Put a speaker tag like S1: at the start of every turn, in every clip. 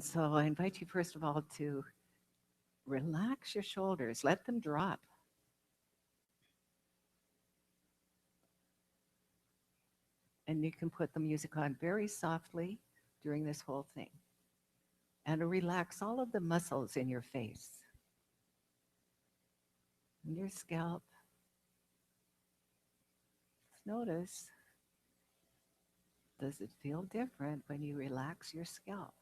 S1: So I invite you, first of all, to relax your shoulders, let them drop. And you can put the music on very softly during this whole thing. And to relax all of the muscles in your face and your scalp. Just notice, does it feel different when you relax your scalp?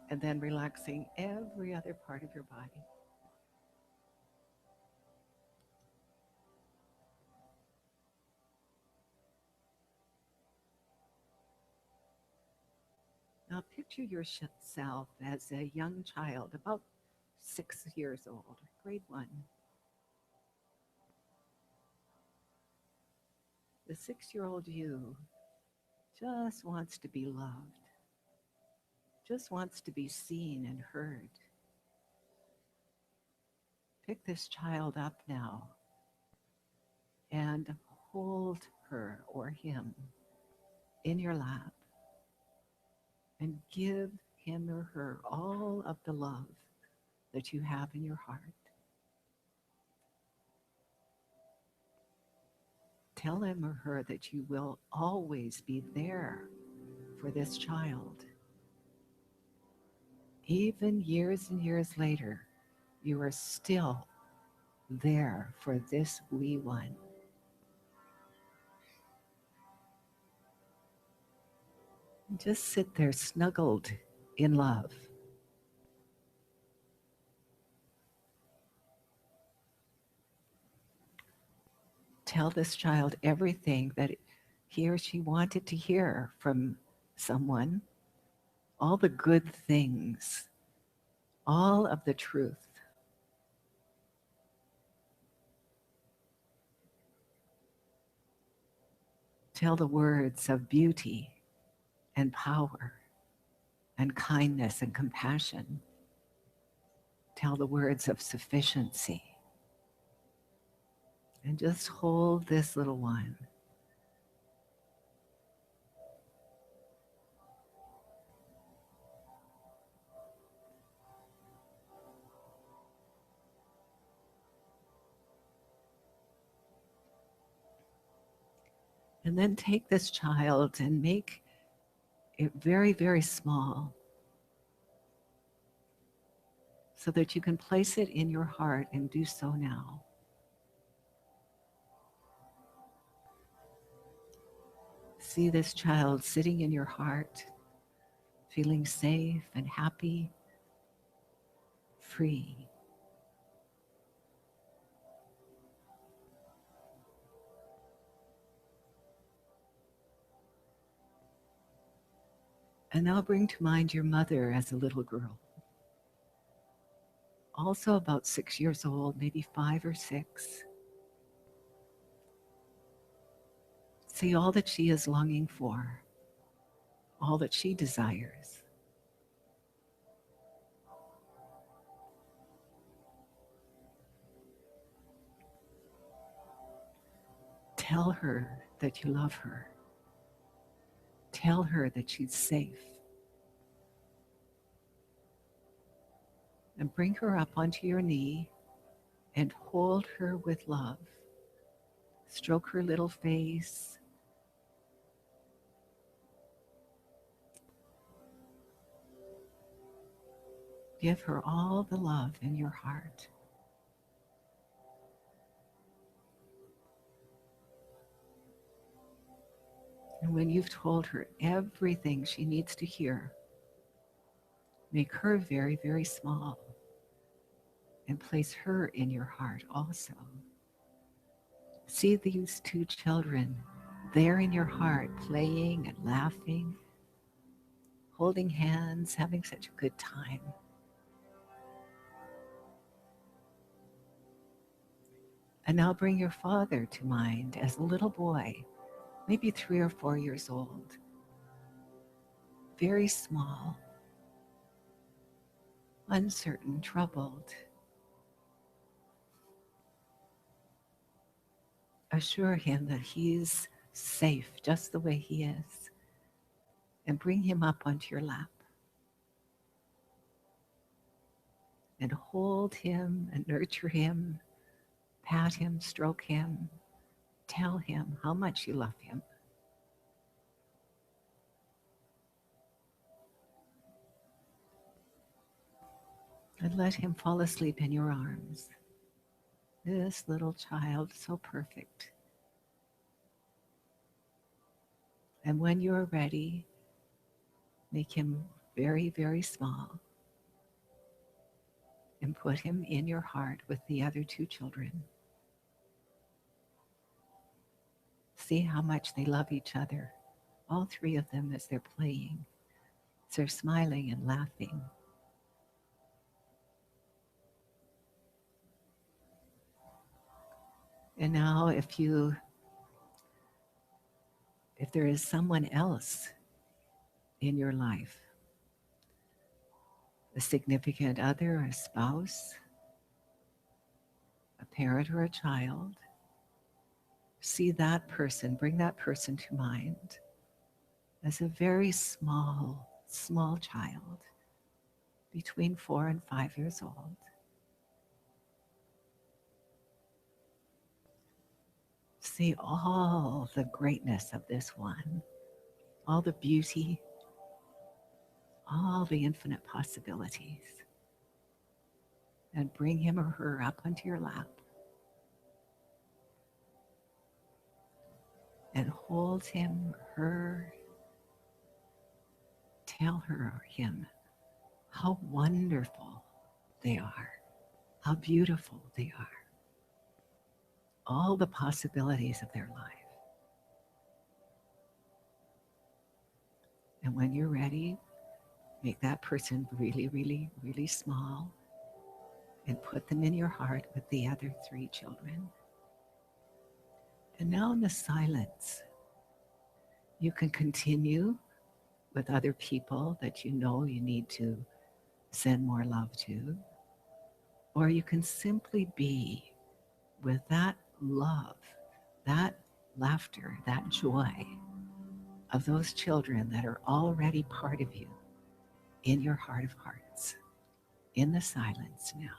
S1: And then relaxing every other part of your body. Now picture yourself as a young child, about 6 years old, grade one. The 6 year old you just wants to be loved, just wants to be seen and heard. Pick this child up now and hold her or him in your lap and give him or her all of the love that you have in your heart. Tell him or her that you will always be there for this child. Even years and years later, you are still there for this wee one. Just sit there snuggled in love. Tell this child everything that he or she wanted to hear from someone, all the good things, all of the truth. Tell the words of beauty and power and kindness and compassion. Tell the words of sufficiency. And just hold this little one. And then take this child and make it very, very small so that you can place it in your heart and do so now. See this child sitting in your heart, feeling safe and happy, free. And now bring to mind your mother as a little girl, also about 6 years old, maybe 5 or 6. See all that she is longing for, all that she desires. Tell her that you love her. Tell her that she's safe. And bring her up onto your knee and hold her with love. Stroke her little face. Give her all the love in your heart. And when you've told her everything she needs to hear, make her very, very small and place her in your heart also. See these two children there in your heart, playing and laughing, holding hands, having such a good time. And now bring your father to mind as a little boy, maybe 3 or 4 years old, very small, uncertain, troubled. Assure him that he's safe just the way he is. and bring him up onto your lap and hold him and nurture him, pat him, stroke him, tell him how much you love him. And let him fall asleep in your arms. This little child, so perfect. And when you're ready, make him very, very small and put him in your heart with the other two children. See how much they love each other, all three of them, as they're playing, as they're smiling and laughing. And now if there is someone else in your life, a significant other, a spouse, a parent, or a child, see that person, bring that person to mind as a very small, small child between 4 and 5 years old. See all the greatness of this one, all the beauty, all the infinite possibilities, and bring him or her up onto your lap and hold him or her. Tell her or him how wonderful they are, how beautiful they are, all the possibilities of their life. And when you're ready, make that person really, really, really small and put them in your heart with the other 3 children. And now in the silence, you can continue with other people that you know you need to send more love to, or you can simply be with that love, that laughter, that joy of those children that are already part of you in your heart of hearts, in the silence now.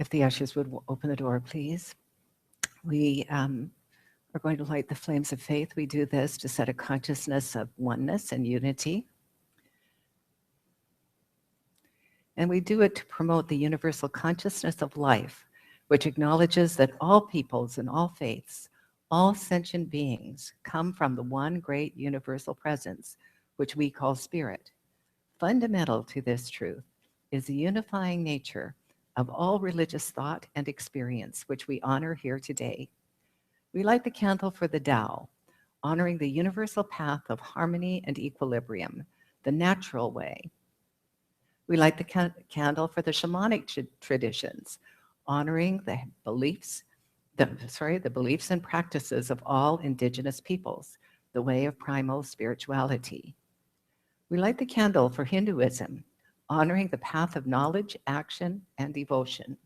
S1: If the ushers would open the door, please. We are going to light the flames of faith. We do this to set a consciousness of oneness and unity. And we do it to promote the universal consciousness of life, which acknowledges that all peoples and all faiths, all sentient beings come from the one great universal presence, which we call spirit. Fundamental to this truth is the unifying nature of all religious thought and experience, which we honor here today. We light the candle for the Tao, honoring the universal path of harmony and equilibrium, the natural way. We light the candle for the shamanic traditions, honoring the beliefs and practices of all indigenous peoples, the way of primal spirituality. We light the candle for Hinduism, honoring the path of knowledge, action, and devotion.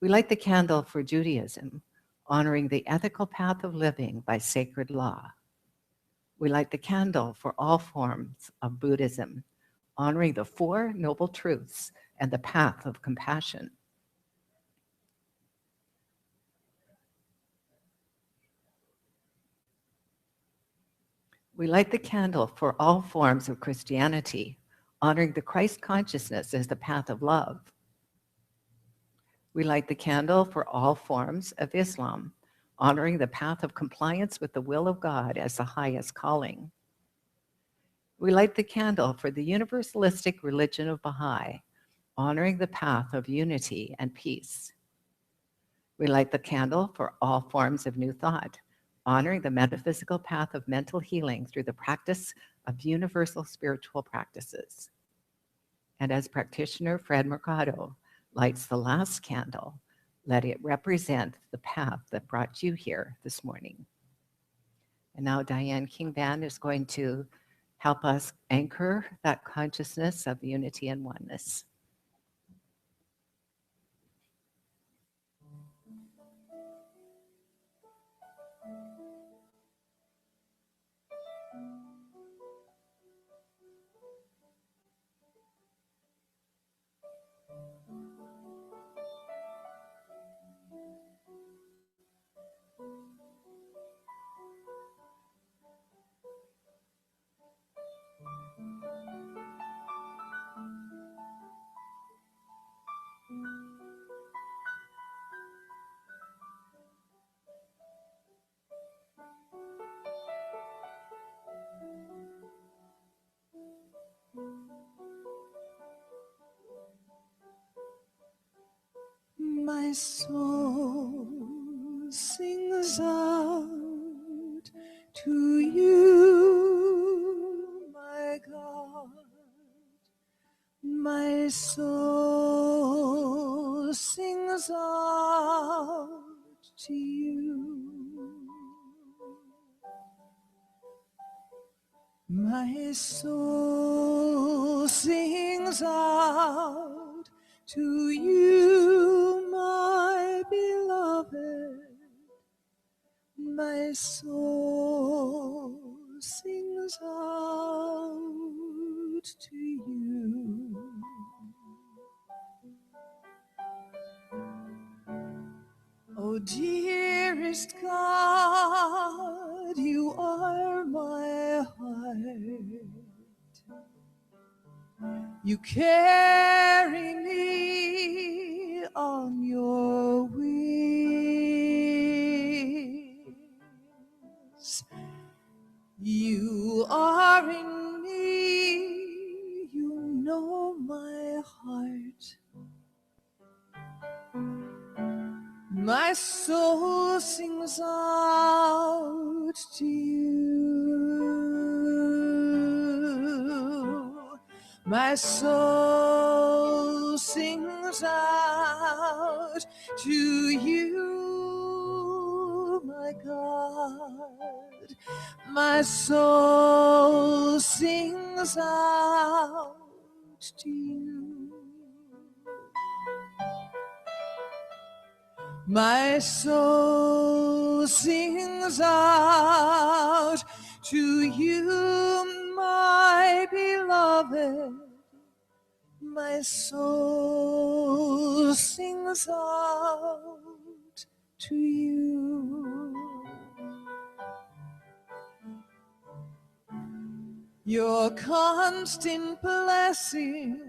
S1: We light the candle for Judaism, honoring the ethical path of living by sacred law. We light the candle for all forms of Buddhism, honoring the Four Noble Truths and the path of compassion. We light the candle for all forms of Christianity, honoring the Christ consciousness as the path of love. We light the candle for all forms of Islam, honoring the path of compliance with the will of God as the highest calling. We light the candle for the universalistic religion of Baha'i, honoring the path of unity and peace. We light the candle for all forms of New Thought, honoring the metaphysical path of mental healing through the practice of universal spiritual practices. And as practitioner Fred Mercado lights the last candle, let it represent the path that brought you here this morning. And now Diane King-Van is going to help us anchor that consciousness of unity and oneness.
S2: My soul sings out to you, my God. My soul sings out to you. My soul sings out to you, my beloved. My soul sings out to you. Oh, dearest God, you are my heart. You carry me on your wings. You are in me, you know my heart. My soul sings out to you. My soul sings out to you, my God. My soul sings out to you. My soul sings out to you, my beloved. my soul sings out to you. Your constant blessings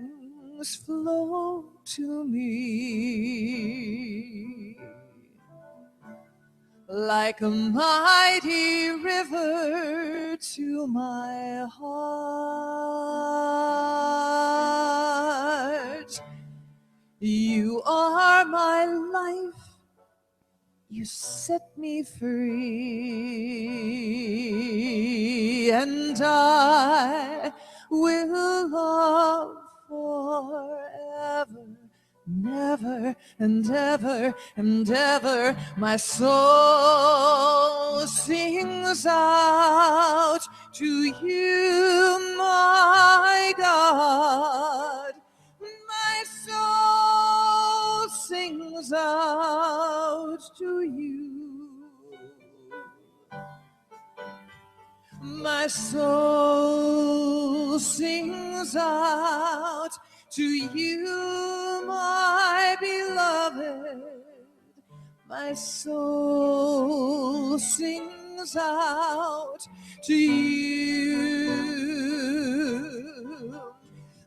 S2: flow to me like a mighty river to my heart. You are my life, you set me free, and I will love forever, never and ever and ever. My soul sings out to you, my God. My soul sings out to you. My soul sings out to you, my beloved. My soul sings out to you.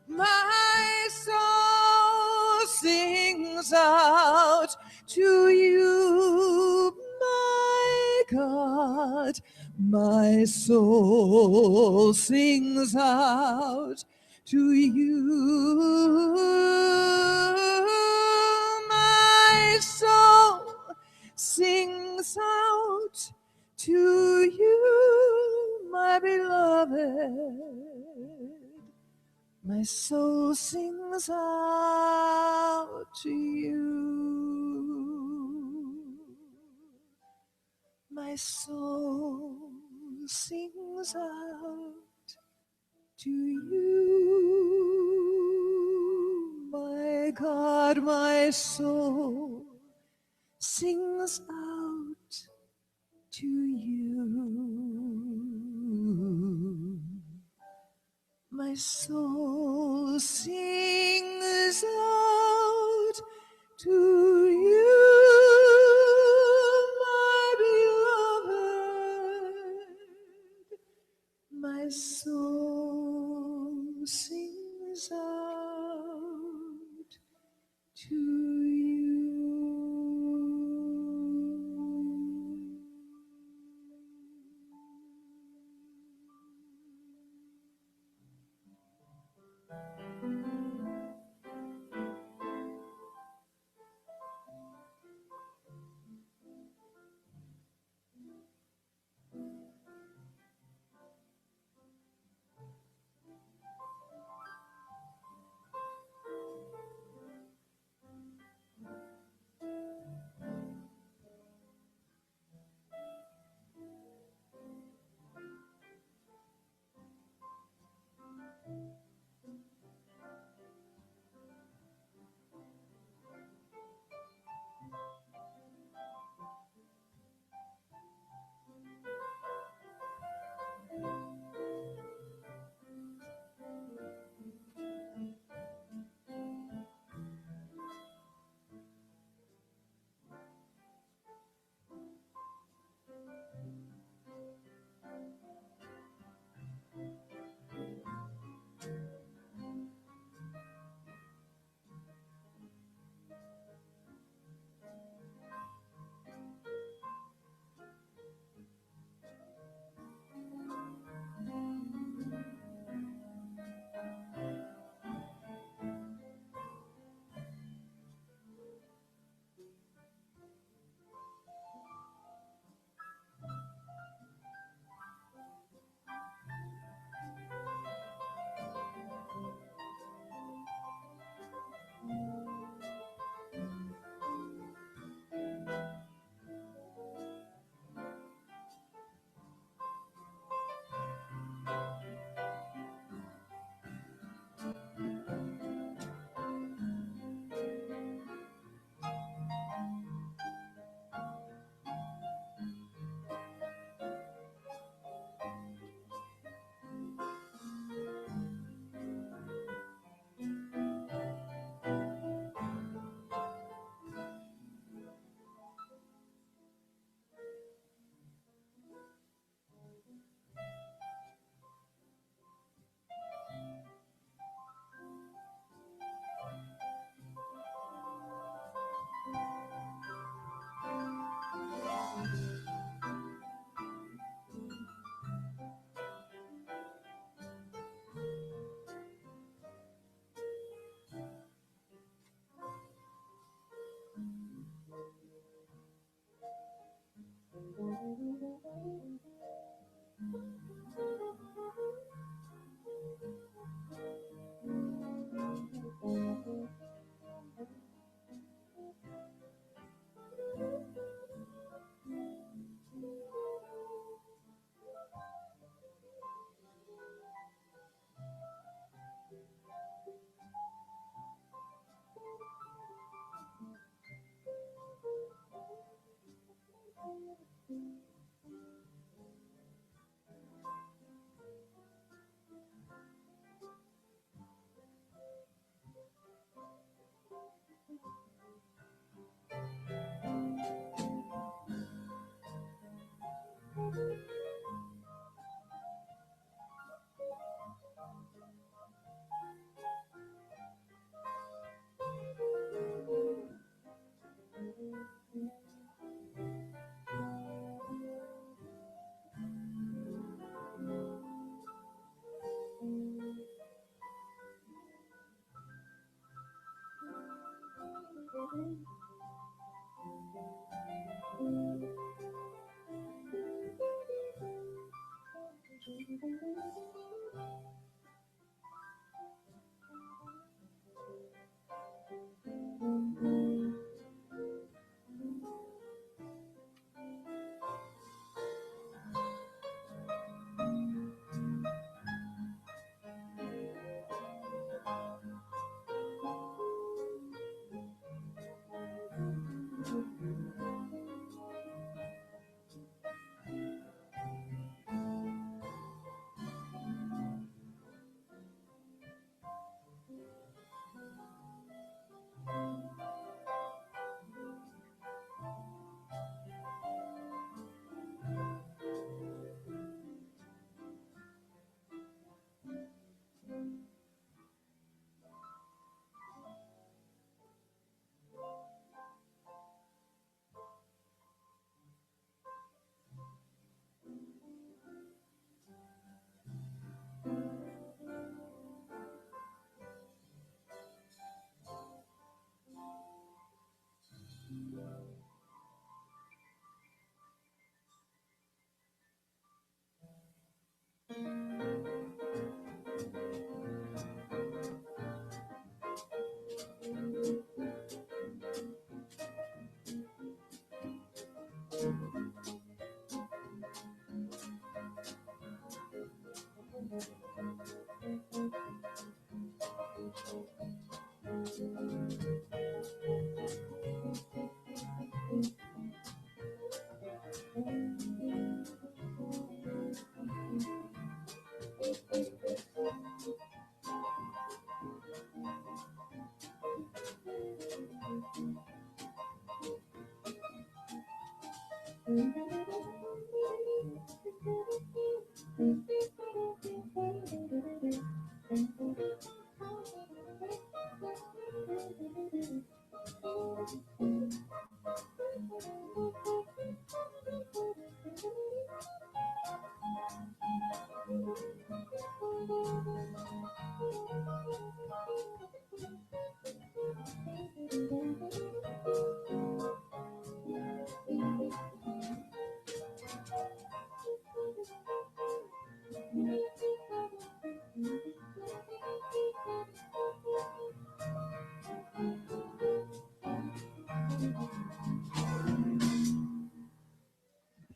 S2: My soul sings out to you, my God. My soul sings out to you. My soul sings out to you, my beloved. My soul sings out to you. My soul sings out to you. My God, my soul sings out to you. My soul sings out to you, my beloved. My soul sings out to you.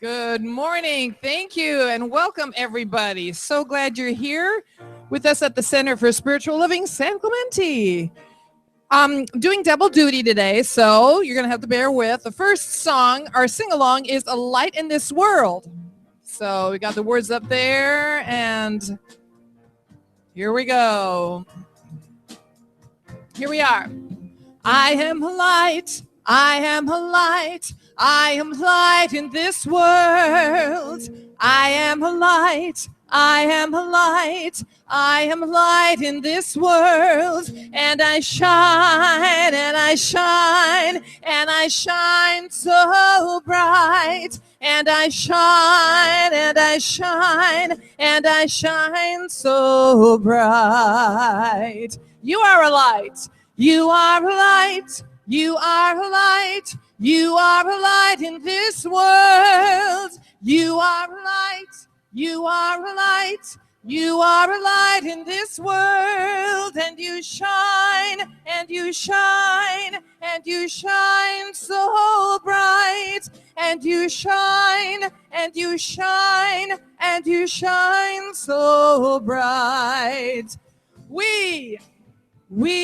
S2: Good morning. Thank you and welcome everybody. So glad you're here with us at the Center for Spiritual Living San Clemente. I'm doing double duty today, so you're going to have to bear with. The first song, our sing-along, is A Light in This World. So we got the words up there, and here we go. Here we are. I am a light, I am a light, I am light in this world. I am a light, I am a light, I am light in this world. And I shine, and I shine, and I shine so bright. And I shine, and I shine, and I shine so bright. You are a light. You are a light, you are a light, you are a light in this world. You are a light. You are a light. You are a light in this world, and you shine, and you shine, and you shine so bright, and you shine, and you shine, and you shine so bright. We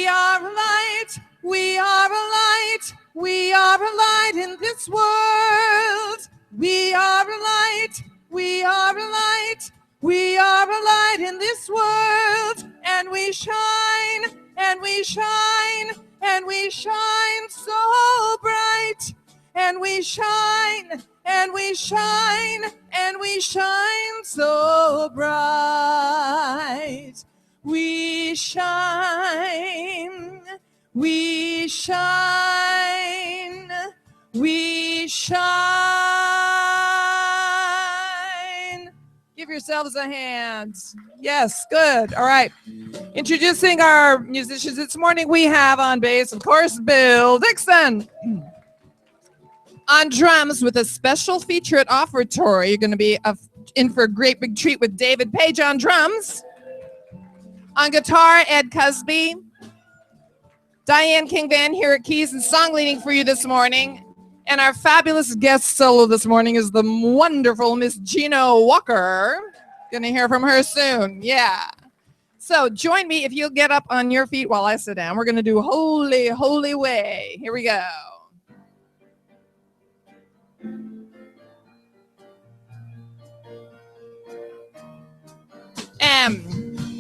S2: are a light, we are a light, we are a light in this world. We are a light, we are a light, we are a light in this world, and we shine, and we shine, and we shine so bright, and we shine, and we shine, and we shine so bright. We shine, we shine, we shine. Give yourselves a hand. Yes, good. All right. Introducing our musicians this morning, we have on bass, of course, Bill Dixon. On drums with a special feature at offertory, you're going to be in for a great big treat with David Page on drums. On guitar, Ed Cusby. Diane King-Van here at keys and song leading for you this morning. And our fabulous guest solo this morning is the wonderful Miss Gina Walker. Gonna hear from her soon. Yeah. So join me if you'll get up on your feet while I sit down. We're gonna do Holy, Holy Way. Here we go.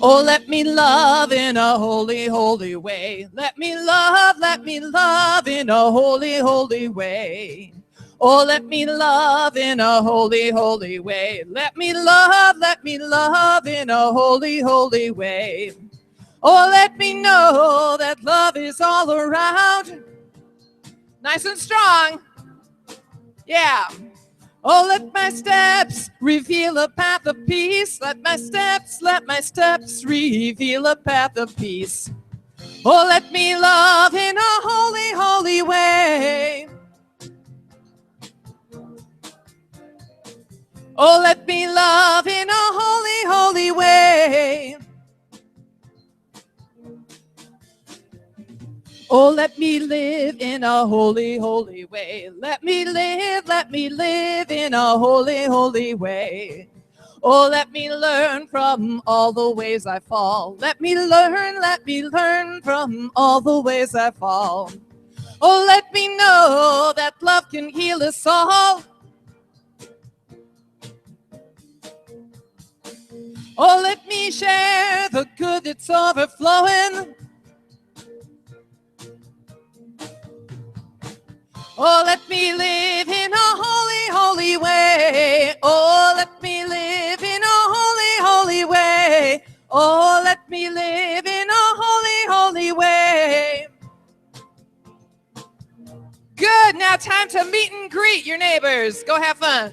S2: Oh, let me love in a holy, holy way. Let me love in a holy, holy way. Oh, let me love in a holy, holy way. Let me love in a holy, holy way. Oh, let me know that love is all around. Nice and strong. Yeah. Oh, let my steps reveal a path of peace. Let my steps reveal a path of peace. Oh, let me love in a holy, holy way. Oh, let me love in a holy, holy way. Oh, let me live in a holy, holy way. Let me live in a holy, holy way. Oh, let me learn from all the ways I fall. Let me learn from all the ways I fall. Oh, let me know that love can heal us all. Oh, let me share the good that's overflowing. Oh, let me live in a holy, holy way. Oh, let me live in a holy, holy way. Oh, let me live in a holy, holy way. Good. Now time to meet and greet your neighbors. Go have fun.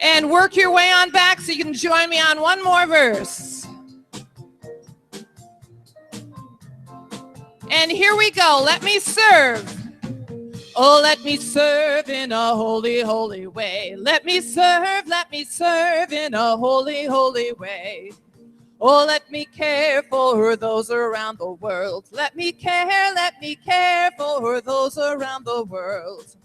S2: And work your way on back so you can join me on one more verse. And here we go. Let me serve. Oh, let me serve in a holy, holy way. Let me serve in a holy, holy way. Oh, let me care for those around the world. Let me care for those around the world.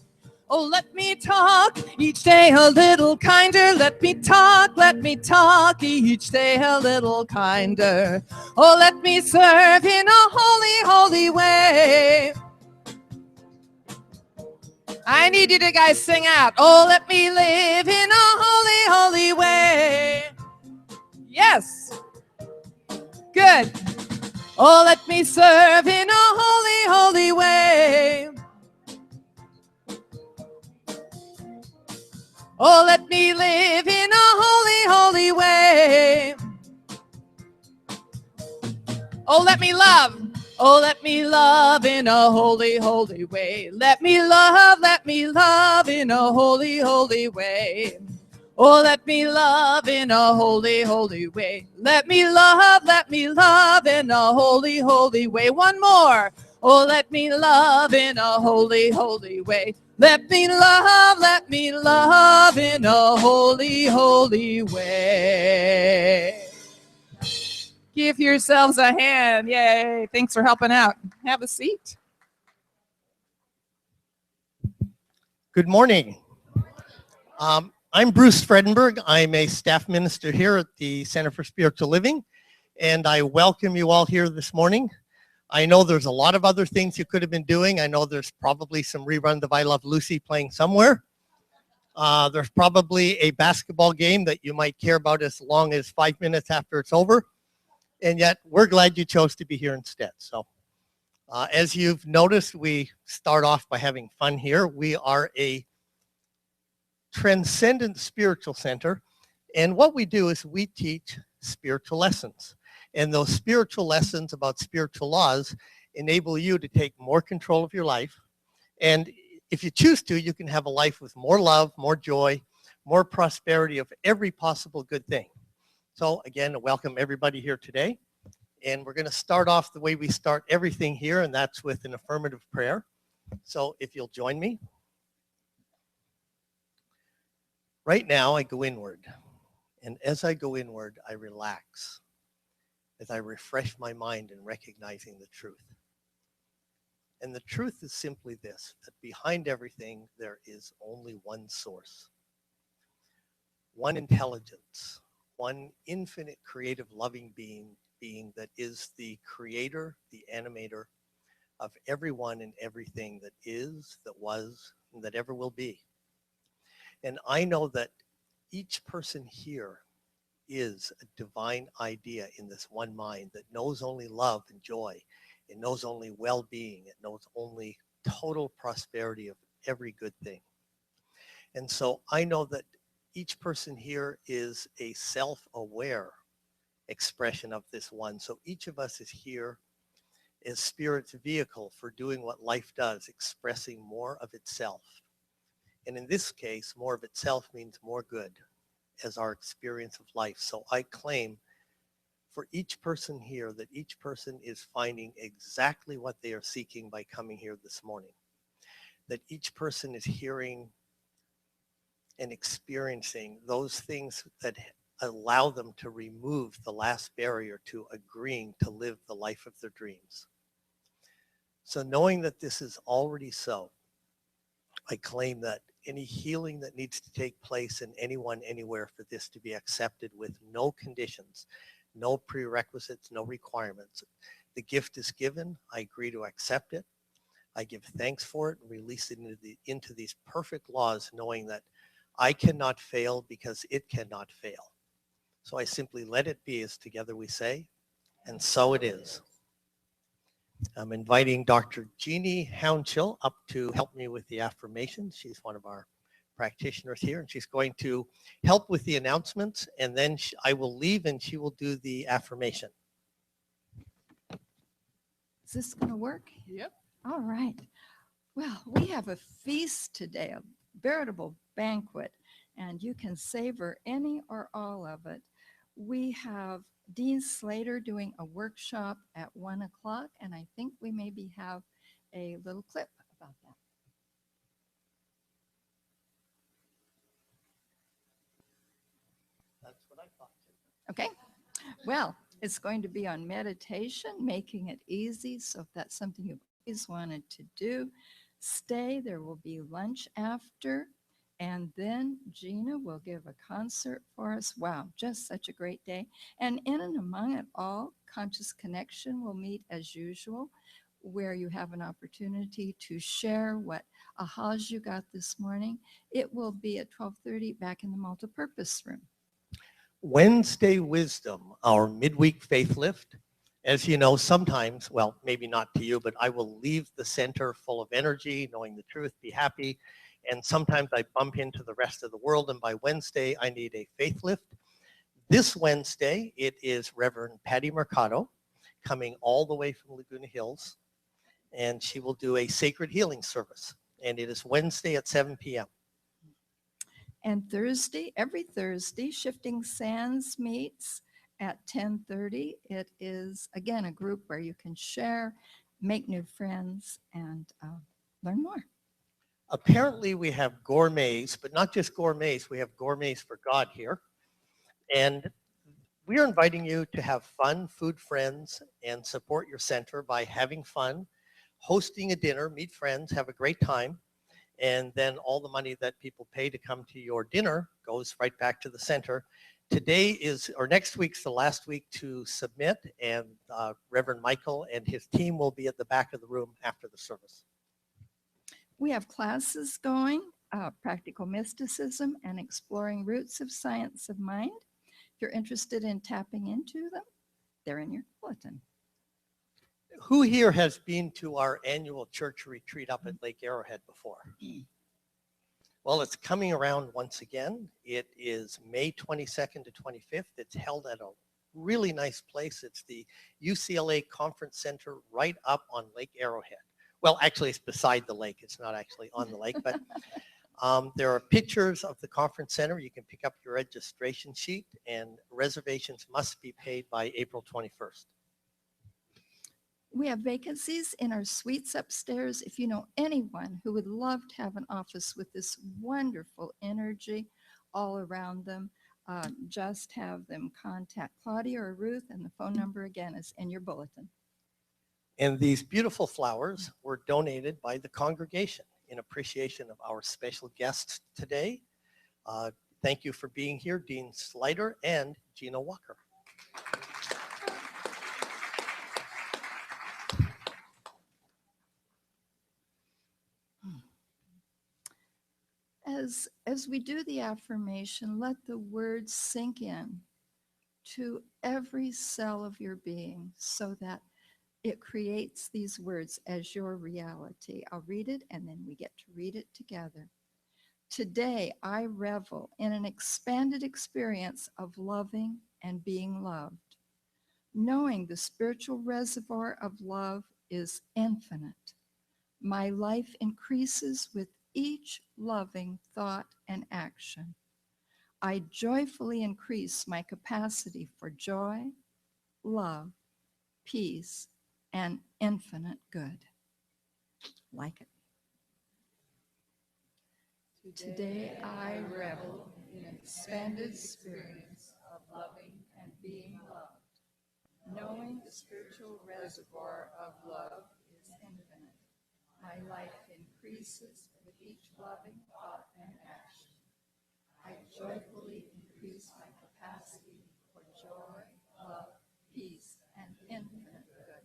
S2: Oh, let me talk each day a little kinder. Let me talk each day a little kinder. Oh, let me serve in a holy, holy way. I need you to guys sing out. Oh, let me live in a holy, holy way. Yes. Good. Oh, let me serve in a holy, holy way. Oh, let me live in a holy, holy way. Oh, let me love. Oh, let me love in a holy, holy way. Let me love in a holy, holy way. Oh, let me love in a holy, holy way. Let me love in a holy, holy way. One more. Oh, let me love in a holy, holy way. Let me love in a holy, holy way. Give yourselves a hand. Yay. Thanks for helping out. Have a seat.
S3: Good morning. I'm Bruce Fredenberg. I'm a staff minister here at the Center for Spiritual Living, and I welcome you all here this morning. I know there's a lot of other things you could have been doing. I know there's probably some reruns of I Love Lucy playing somewhere. There's probably a basketball game that you might care about as long as 5 minutes after it's over, and yet we're glad you chose to be here instead. So as you've noticed, we start off by having fun here. We are a transcendent spiritual center, and what we do is we teach spiritual lessons, and those spiritual lessons about spiritual laws enable you to take more control of your life, and if you choose to, you can have a life with more love, more joy, more prosperity of every possible good thing. So again, welcome everybody here today, and we're going to start off the way we start everything here, and that's with an affirmative prayer. So if you'll join me. Right now, I go inward, and as I go inward, I relax, as I refresh my mind in recognizing the truth. And the truth is simply this, that behind everything, there is only one source, one intelligence, one infinite, creative, loving being that is the creator, the animator of everyone and everything that is, that was, and that ever will be. And I know that each person here is a divine idea in this one mind that knows only love and joy. It knows only well-being. It knows only total prosperity of every good thing. And so I know that each person here is a self-aware expression of this one. So each of us is here as Spirit's vehicle for doing what life does, expressing more of itself. And in this case, more of itself means more good as our experience of life. So I claim for each person here that each person is finding exactly what they are seeking by coming here this morning. That each person is hearing and experiencing those things that allow them to remove the last barrier to agreeing to live the life of their dreams. So knowing that this is already so, I claim that any healing that needs to take place in anyone, anywhere for this to be accepted with no conditions, no prerequisites, no requirements. The gift is given. I agree to accept it. I give thanks for it and release it into these perfect laws, knowing that I cannot fail because it cannot fail. So I simply let it be, as together we say, and so it is. I'm inviting Dr. Jeannie Hounchill up to help me with the affirmations. She's one of our practitioners here, and she's going to help with the announcements, and then I will leave and she will do the affirmation.
S1: Is this going to work?
S2: Yep.
S1: All right. Well, we have a feast today, a veritable banquet, and you can savor any or all of it. We have Dean Slater doing a workshop at 1 o'clock, and I think we maybe have a little clip about that.
S3: That's what I thought.
S1: Okay. Well, it's going to be on meditation, making it easy. So if that's something you've always wanted to do, stay. There will be lunch after. And then Gina will give a concert for us. Wow, just such a great day. And in and among it all, Conscious Connection will meet as usual, where you have an opportunity to share what ahas you got this morning. It will be at 12:30 back in the multipurpose room.
S3: Wednesday Wisdom, our midweek faith lift, As you know, sometimes, well, maybe not to you, but I will leave the center full of energy, knowing the truth, be happy. And sometimes I bump into the rest of the world, and by Wednesday, I need a faith lift. This Wednesday, it is Reverend Patty Mercado coming all the way from Laguna Hills, and she will do a sacred healing service. And it is Wednesday at 7 p.m.
S4: And Thursday, every Thursday, Shifting Sands meets at 10:30. It is, again, a group where you can share, make new friends, and learn more.
S3: Apparently, we have gourmets, but not just gourmets. We have gourmets for God here. And we are inviting you to have fun, food friends, and support your center by having fun, hosting a dinner, meet friends, have a great time. And then all the money that people pay to come to your dinner goes right back to the center. Today is, or next week's the last week to submit, and Reverend Michael and his team will be at the back of the room after the service.
S4: We have classes going, Practical Mysticism and Exploring Roots of Science of Mind. If you're interested in tapping into them, they're in your bulletin.
S3: Who here has been to our annual church retreat up at Lake Arrowhead before? Well, it's coming around once again. It is May 22nd to 25th. It's held at a really nice place. It's the UCLA Conference Center right up on Lake Arrowhead. Well, actually, it's beside the lake. It's not actually on the lake, but there are pictures of the conference center. You can pick up your registration sheet, and reservations must be paid by April 21st.
S4: We have vacancies in our suites upstairs. If you know anyone who would love to have an office with this wonderful energy all around them, just have them contact Claudia or Ruth, and the phone number again is in your bulletin.
S3: And these beautiful flowers were donated by the congregation in appreciation of our special guests today. Thank you for being here, Dean Slider and Gina Walker.
S4: As we do the affirmation, let the words sink in to every cell of your being so that it creates these words as your reality. I'll read it, and then we get to read it together. Today, I revel in an expanded experience of loving and being loved. Knowing the spiritual reservoir of love is infinite, my life increases with each loving thought and action. I joyfully increase my capacity for joy, love, peace, and infinite good. Like it. Today I revel in an expanded experience of loving and being loved. Knowing the spiritual reservoir of love is infinite, my life increases with each loving thought and action. I joyfully increase my capacity for joy, love, peace, and infinite good.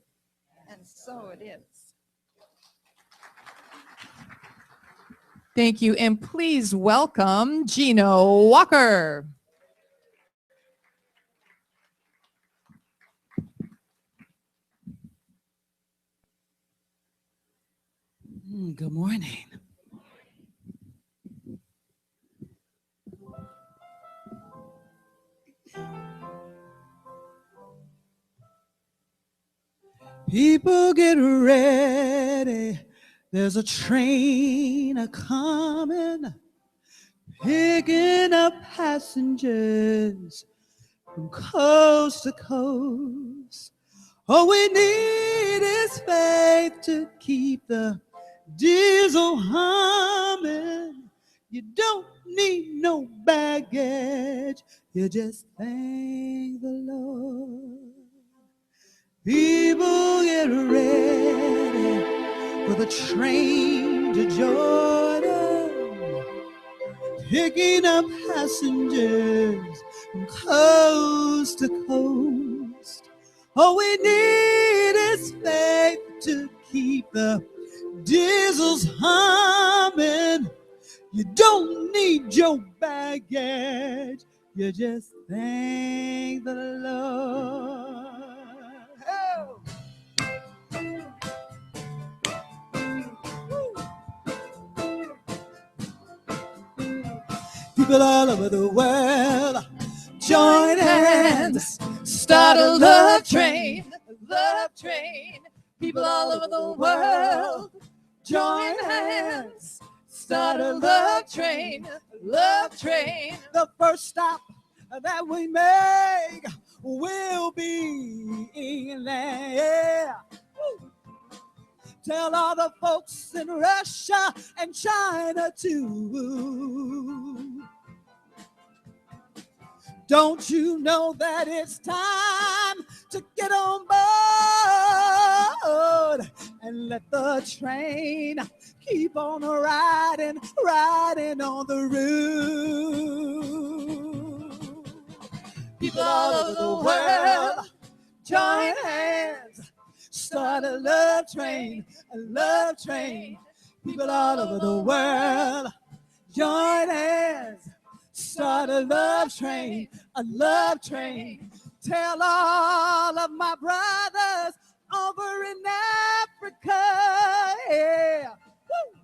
S4: And so it is.
S2: Thank you. And please welcome Gino Walker.
S5: Good morning. People get ready. There's a train a-coming, picking up passengers from coast to coast. All we need is faith to keep the diesel humming. You don't need no baggage. You just thank the Lord. People get ready for the train to Jordan, picking up passengers from coast to coast. All we need is faith to keep the diesel's humming. You don't need your baggage. You just thank the Lord. Oh. People all over the world, join hands.
S2: Start a love train, love train. People all over the world, join hands. Start a love train, love train.
S5: The first stop that we make will be England. Yeah. Woo. Tell all the folks in Russia and China too. Don't you know that it's time to get on board and let the train keep on riding, riding on the road. People all over the world, join hands, start a love train, a love train. People all over the world, join hands, start a love train, a love train. Tell all of my brothers over in Africa, yeah. Woo.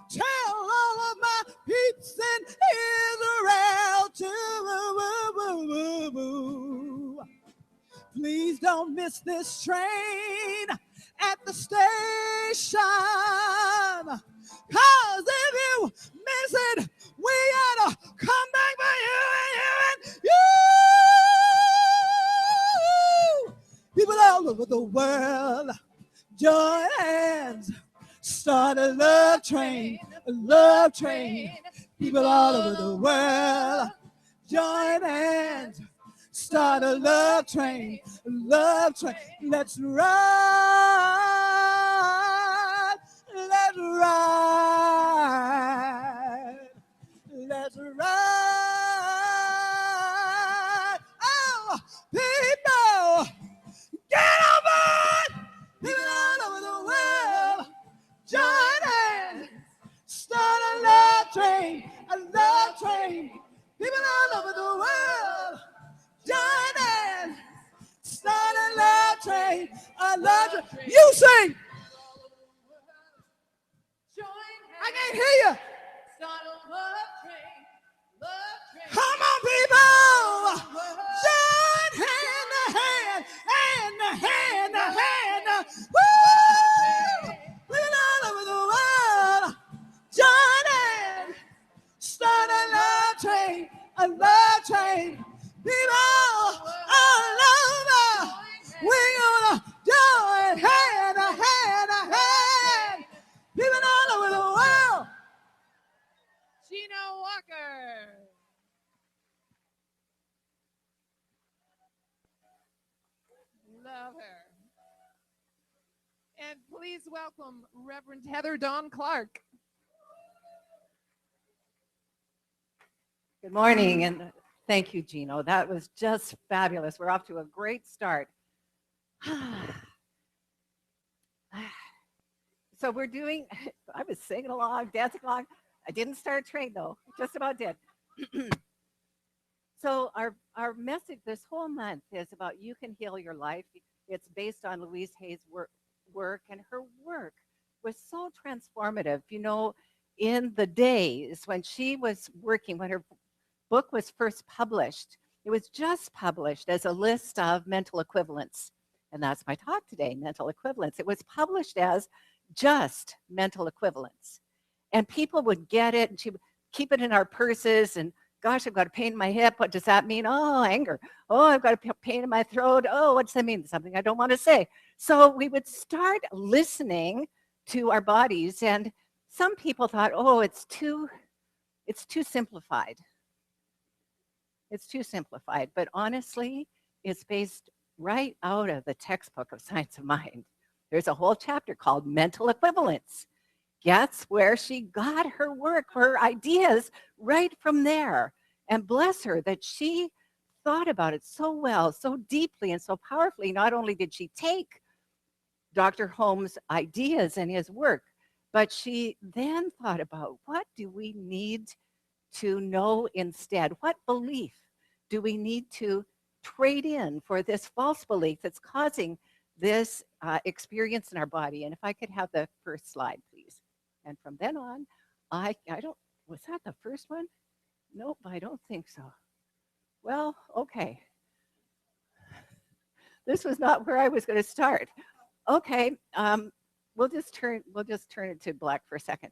S5: Tell all of my peeps in Israel too. Please don't miss this train at the station. Cause if you miss it, we gotta come back for you and you. People all over the world, join hands, start a love train, a love train. People all over the world, join hands, start a love train, a love train. Let's ride, let's ride, let's ride. Oh, people, get on board. People all over the world, join hands, start a love train, a love train. People all over the world, join hands, start a love train, a love train. You sing. I can't hear you.
S2: Start a love train, love train.
S5: Come on, people. Join hand to hand, hand to hand to hand. Woo! People all over the world, join hands, start a love train, a love train. People all over, we're gonna join hand to hand to hand. People all over the world.
S2: Gina Walker. Love her. And please welcome Reverend Heather Dawn Clark.
S1: Good morning, and thank you, Gino. That was just fabulous. We're off to a great start. So we're doing, I was singing along, dancing along. I didn't start a train, though. Just about did. So our message this whole month is about you can heal your life. It's based on Louise Hay's work, and her work was so transformative. You know, in the days when she was working, when her book was first published, it was just published as a list of mental equivalents. And that's my talk today, mental equivalents. It was published as just mental equivalents. And people would get it, and she would keep it in our purses, and gosh, I've got a pain in my hip. What does that mean? Oh, anger. Oh, I've got a pain in my throat. Oh, what does that mean? Something I don't want to say. So we would start listening to our bodies, and some people thought, oh, it's too simplified. It's too simplified, but honestly, it's based right out of the textbook of Science of Mind. There's a whole chapter called Mental Equivalence. That's where she got her work, her ideas right from there. And bless her that she thought about it so well, so deeply, and so powerfully. Not only did she take Dr. Holmes' ideas and his work, but she then thought about, what do we need to know instead? What belief do we need to trade in for this false belief that's causing this experience in our body? And if I could have the first slide, please. And from then on, I don't, was that the first one? Nope, I don't think so. Well, okay. This was not where I was going to start. Okay, we'll just turn it to black for a second.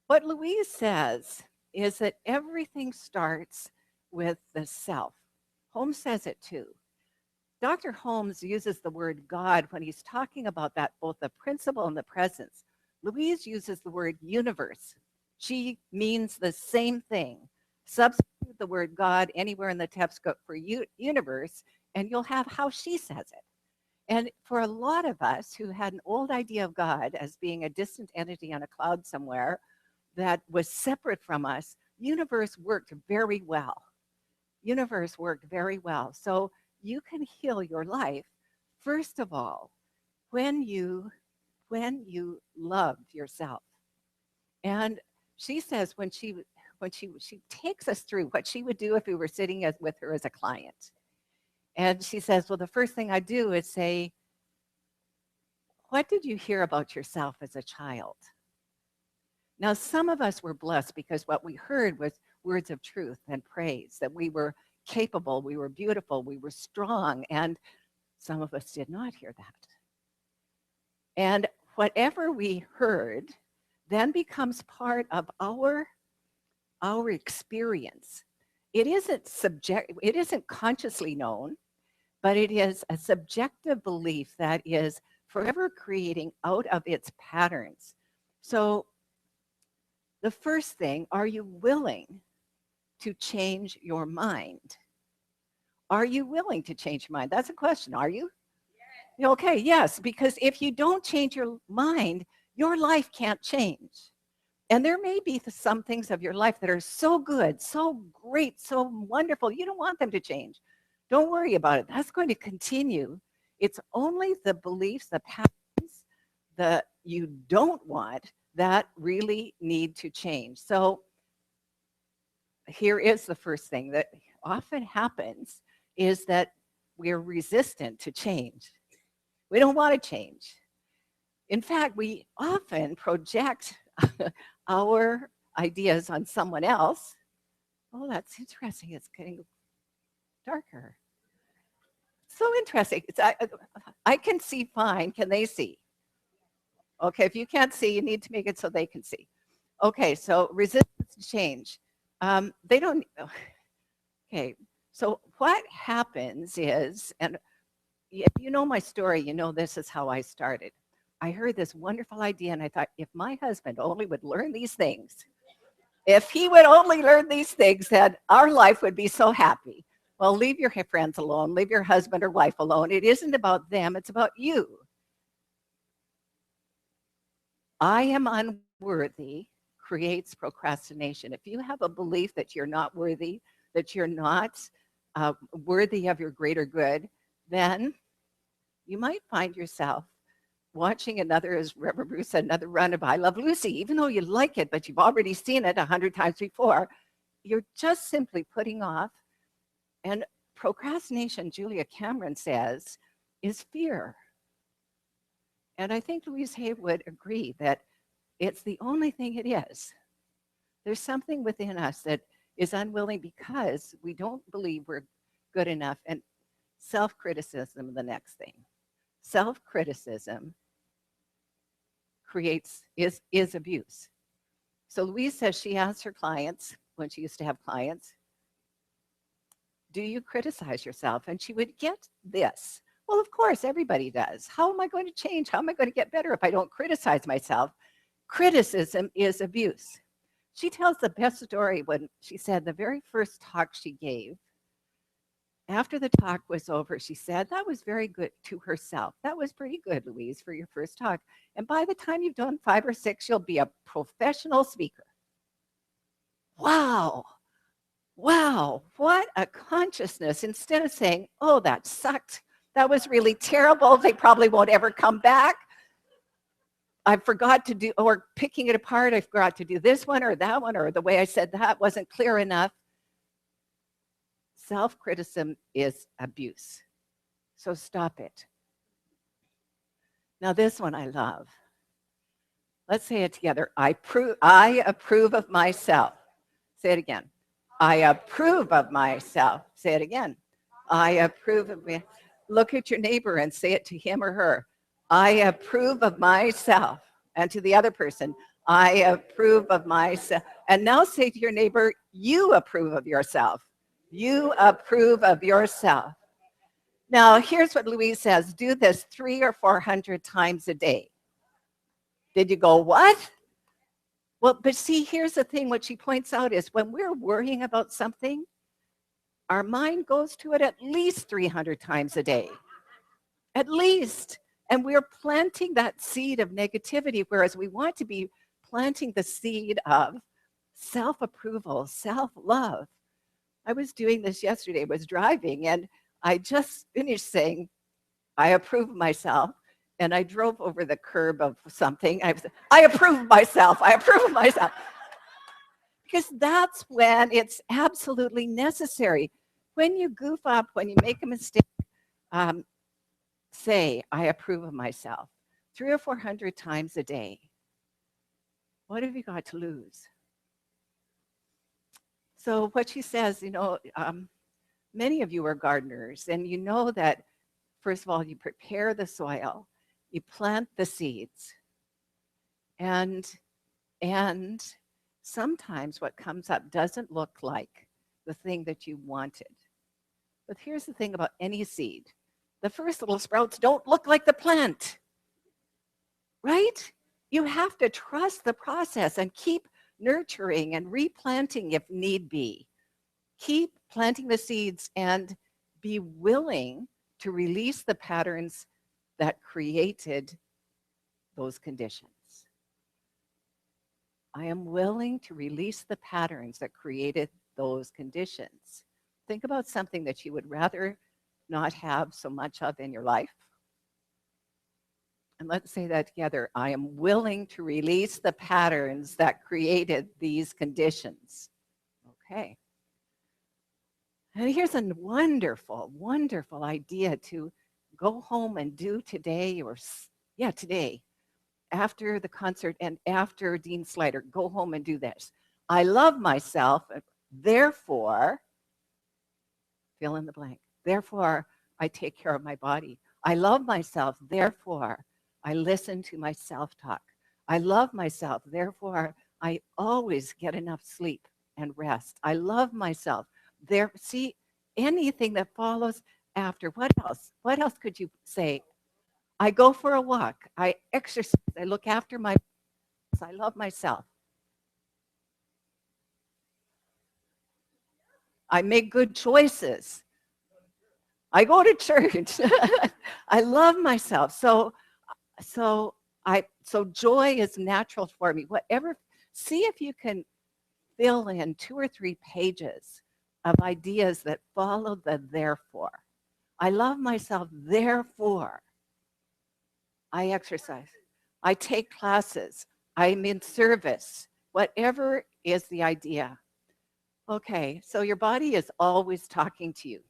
S1: What Louise says is that everything starts with the self. Holmes says it too. Dr. Holmes uses the word God when he's talking about that, both the principle and the presence. Louise uses the word universe. She means the same thing. Substitute the word God anywhere in the text for universe, and you'll have how she says it. And for a lot of us who had an old idea of God as being a distant entity on a cloud somewhere that was separate from us, universe worked very well. Universe worked very well. So you can heal your life, first of all, when you loved yourself. And she says when she takes us through what she would do if we were sitting with her as a client. And she says, well, the first thing I do is say, what did you hear about yourself as a child? Now, some of us were blessed because what we heard was words of truth and praise, that we were capable, we were beautiful, we were strong, and some of us did not hear that. And whatever we heard then becomes part of our experience. It isn't consciously known, but it is a subjective belief that is forever creating out of its patterns. So the first thing, are you willing to change your mind? Are you willing to change your mind? That's a question. Are you? Yes. Okay, yes, because if you don't change your mind, your life can't change. And there may be some things of your life that are so good, so great, so wonderful, you don't want them to change. Don't worry about it. That's going to continue. It's only the beliefs, the patterns that you don't want that really need to change. So here is the first thing that often happens is that we're resistant to change. We don't want to change. In fact, we often project our ideas on someone else. Oh, that's interesting. It's getting darker. So interesting. I can see fine. Can they see? Okay, if you can't see, you need to make it so they can see. Okay, so resistance to change. They don't, okay, so what happens is, and if you know my story, you know this is how I started. I heard this wonderful idea and I thought, if my husband only would learn these things, if he would only learn these things, then our life would be so happy. Well, leave your friends alone, leave your husband or wife alone. It isn't about them, it's about you. I am unworthy creates procrastination. If you have a belief that you're not worthy, that you're not worthy of your greater good, then you might find yourself watching another, as Reverend Bruce said, another run of I Love Lucy, even though you like it, but you've already seen it 100 times before. You're just simply putting off. And procrastination, Julia Cameron says, is fear. And I think Louise Hay would agree that it's the only thing it is. There's something within us that is unwilling because we don't believe we're good enough. And self-criticism, the next thing. Self-criticism is abuse. So Louise says she asked her clients, when she used to have clients, do you criticize yourself? And she would get this. Well, of course, everybody does. How am I going to change? How am I going to get better if I don't criticize myself? Criticism is abuse. She tells the best story when she said the very first talk she gave, after the talk was over, she said, that was very good to herself. That was pretty good, Louise, for your first talk. And by the time you've done 5 or 6, you'll be a professional speaker. Wow. Wow, what a consciousness. Instead of saying, oh, that sucked. That was really terrible. They probably won't ever come back. I forgot to do, or picking it apart, I forgot to do this one or that one, or the way I said that wasn't clear enough. Self-criticism is abuse. So stop it. Now this one I love. Let's say it together. I approve of myself. Say it again. I approve of myself. Say it again. I approve of me. Look at your neighbor and say it to him or her. I approve of myself. And to the other person, I approve of myself. And now say to your neighbor, you approve of yourself. You approve of yourself. Now, here's what Louise says. Do this 300 or 400 times a day. Did you go, what? Well, but see, here's the thing. What she points out is when we're worrying about something, our mind goes to it at least 300 times a day. At least. And we're planting that seed of negativity, whereas we want to be planting the seed of self-approval, self-love. I was doing this yesterday. I was driving, and I just finished saying, I approve of myself. And I drove over the curb of something. I approve of myself. I approve of myself. Because that's when it's absolutely necessary. When you goof up, when you make a mistake, say, I approve of myself 300 or 400 times a day. What have you got to lose? So what she says, many of you are gardeners, and you know that, first of all, you prepare the soil, you plant the seeds, and sometimes what comes up doesn't look like the thing that you wanted. But here's the thing about any seed. The first little sprouts don't look like the plant, right? You have to trust the process and keep nurturing and replanting if need be. Keep planting the seeds and be willing to release the patterns that created those conditions. I am willing to release the patterns that created those conditions. Think about something that you would rather not have so much of in your life. And let's say that together. I am willing to release the patterns that created these conditions. Okay. And here's a wonderful, wonderful idea to go home and do today, today, after the concert and after Dean Slider. Go home and do this. I love myself, therefore, fill in the blank. Therefore, I take care of my body. I love myself, therefore, I listen to my self-talk. I love myself, therefore, I always get enough sleep and rest. I love myself. See, anything that follows after. What else? What else could you say? I go for a walk. I exercise. I look after my. I love myself. I make good choices. I go to church. I love myself. So joy is natural for me. Whatever. See if you can fill in 2 or 3 pages of ideas that follow the therefore. I love myself, therefore I exercise. I take classes. I'm in service. Whatever is the idea. Okay, so your body is always talking to you.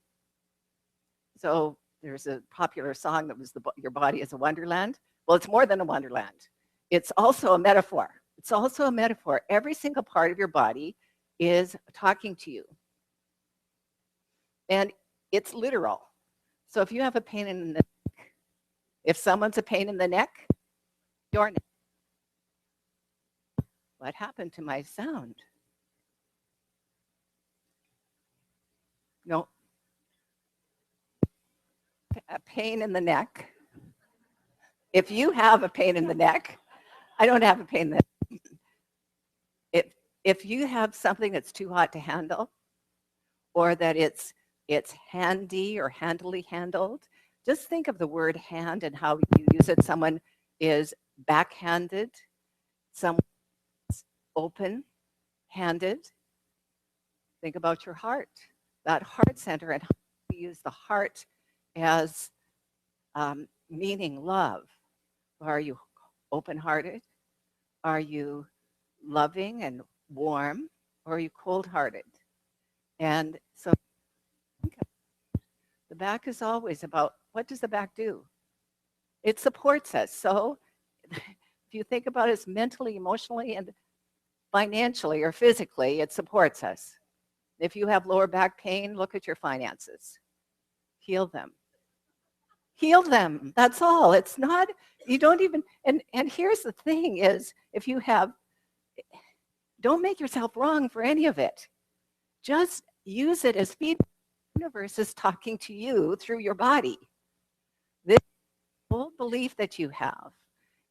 S1: So there's a popular song that was your body is a wonderland. Well, it's more than a wonderland. It's also a metaphor. It's also a metaphor. Every single part of your body is talking to you. And it's literal. So if you have a pain in the neck, if someone's a pain in the neck, your neck. What happened to my sound? No. A pain in the neck. If you have a pain in the neck, I don't have a pain in the neck. If you have something that's too hot to handle, or that it's handy or handily handled, just think of the word hand and how you use it. Someone is backhanded, someone is open-handed. Think about your heart, that heart center, and how you use the heart as meaning love. Are you open-hearted? Are you loving and warm? Or are you cold-hearted? And so the back is always about, what does the back do? It supports us. So If you think about it, mentally, emotionally, and financially or physically, it supports us. If you have lower back pain, look at your finances. Heal them. Heal them. That's all. It's not, you don't even, and here's the thing is, if you have, don't make yourself wrong for any of it. Just use it as feedback. The universe is talking to you through your body. This full belief that you have.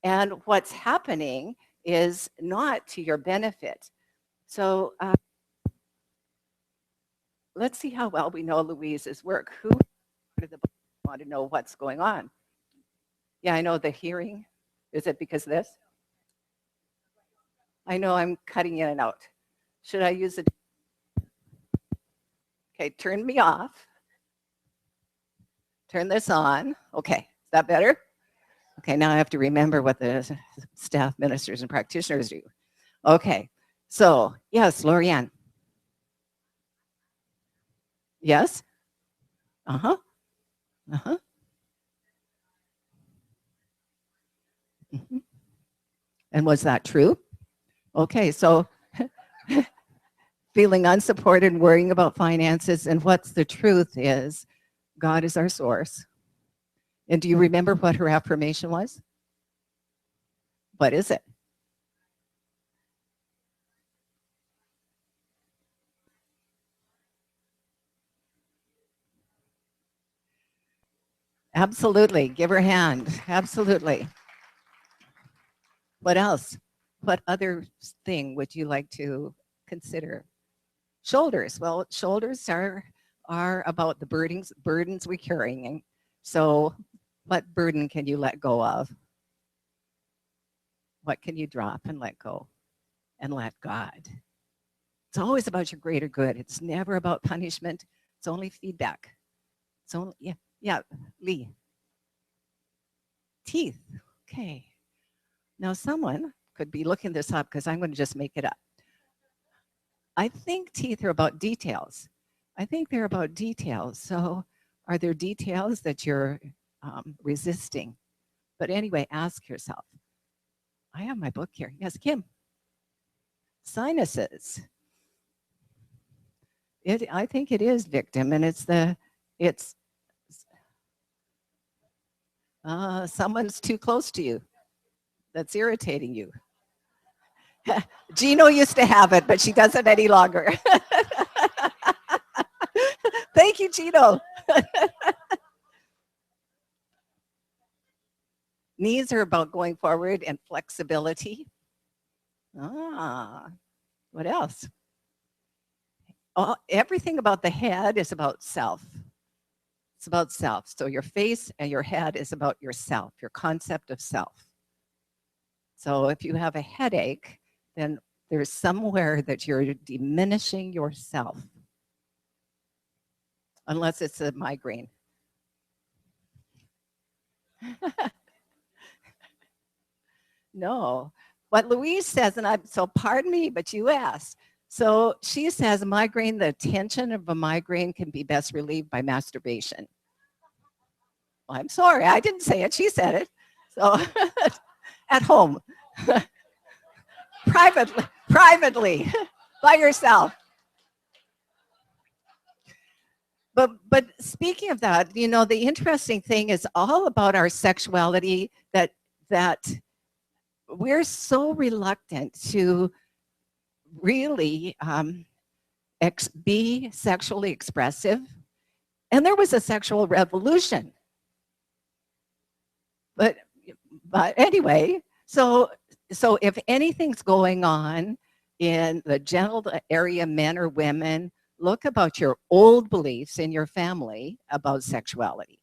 S1: And what's happening is not to your benefit. So let's see how well we know Louise's work. Who want to know what's going on? Yeah, I know the hearing. Is it because of this? I know I'm cutting in and out. Should I use it? Okay, turn me off. Turn this on. Okay, is that better? Okay, now I have to remember what the staff ministers and practitioners do. Okay, so yes, Lorianne. Yes? Uh-huh. Uh-huh. Mm-hmm. And was that true? Okay, so feeling unsupported and worrying about finances, and what's the truth is God is our source. And do you remember what her affirmation was? What is it? Absolutely. Give her a hand. Absolutely. What else? What other thing would you like to consider? Shoulders. Well, shoulders are about the burdens we're carrying. So what burden can you let go of? What can you drop and let go and let God? It's always about your greater good. It's never about punishment. It's only feedback. It's only, yeah, Lee. Teeth. Okay. Now someone could be looking this up because I'm going to just make it up. I think teeth are about details. I think they're about details. So are there details that you're resisting? But anyway, ask yourself. I have my book here. Yes, Kim. Sinuses. I think it is victim, and it's someone's too close to you that's irritating you. Gino used to have it, but she doesn't any longer. Thank you, Gino. Knees are about going forward and flexibility. What else? Everything about the head is about self. It's about self. So your face and your head is about yourself, your concept of self. So if you have a headache, then there's somewhere that you're diminishing yourself. Unless it's a migraine. No. What Louise says, and so pardon me, but you asked. So she says migraine, the tension of a migraine can be best relieved by masturbation. Well, I'm sorry, I didn't say it. She said it. So at home, privately, by yourself. But speaking of that, the interesting thing is all about our sexuality that we're so reluctant to really be sexually expressive. And there was a sexual revolution. But anyway, so if anything's going on in the genital area, men or women, look about your old beliefs in your family about sexuality.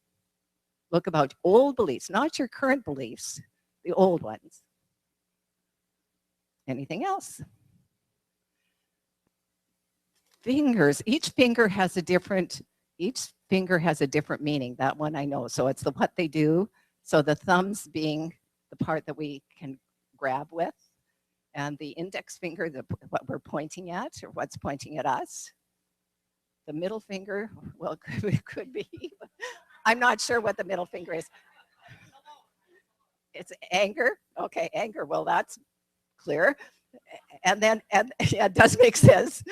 S1: Look about old beliefs, not your current beliefs, the old ones. Anything else? Fingers. Each finger has a different meaning. That one I know. So it's what they do. So the thumbs being the part that we can grab with, and the index finger, what we're pointing at, or what's pointing at us. The middle finger, well, could be. I'm not sure what the middle finger is. It's anger. Okay, anger. Well, that's clear. And then, and yeah, it does make sense.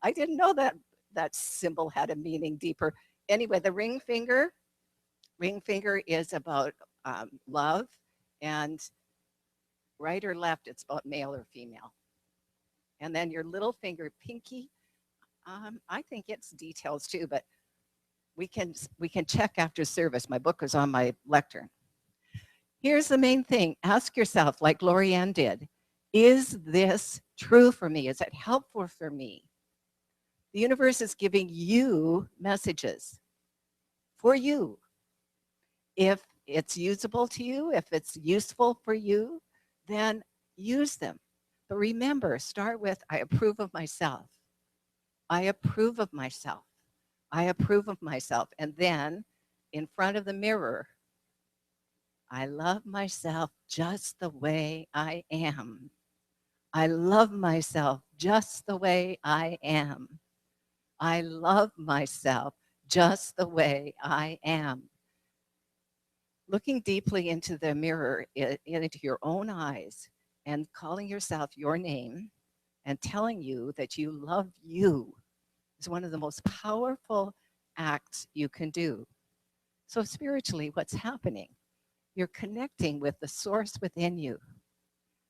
S1: I didn't know that that symbol had a meaning deeper. Anyway, the ring finger is about love, and right or left, it's about male or female. And then your little finger, pinky, I think it's details too, but we can check after service. My book is on my lectern. Here's the main thing. Ask yourself, like Lorianne did, is this true for me? Is it helpful for me? The universe is giving you messages for you. If it's usable to you, if it's useful for you, then use them. But remember, start with, I approve of myself. I approve of myself. I approve of myself. And then in front of the mirror, I love myself just the way I am. I love myself just the way I am. I love myself just the way I am. Looking deeply into the mirror, into your own eyes, and calling yourself your name and telling you that you love you is one of the most powerful acts you can do. So, spiritually, what's happening? You're connecting with the source within you.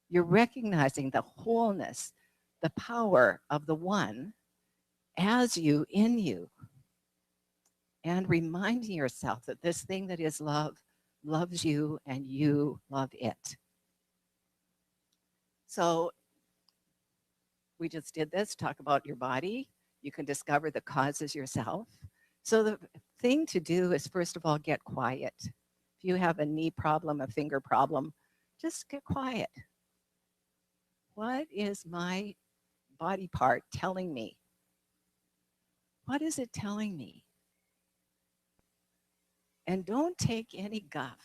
S1: You're recognizing the wholeness, the power of the one as you in you, and reminding yourself that this thing that is love loves you and you love it. So we just did this, talk about your body. You can discover the causes yourself. So the thing to do is, first of all, get quiet. If you have a knee problem, a finger problem, just get quiet. What is my body part telling me? What is it telling me? And don't take any guff.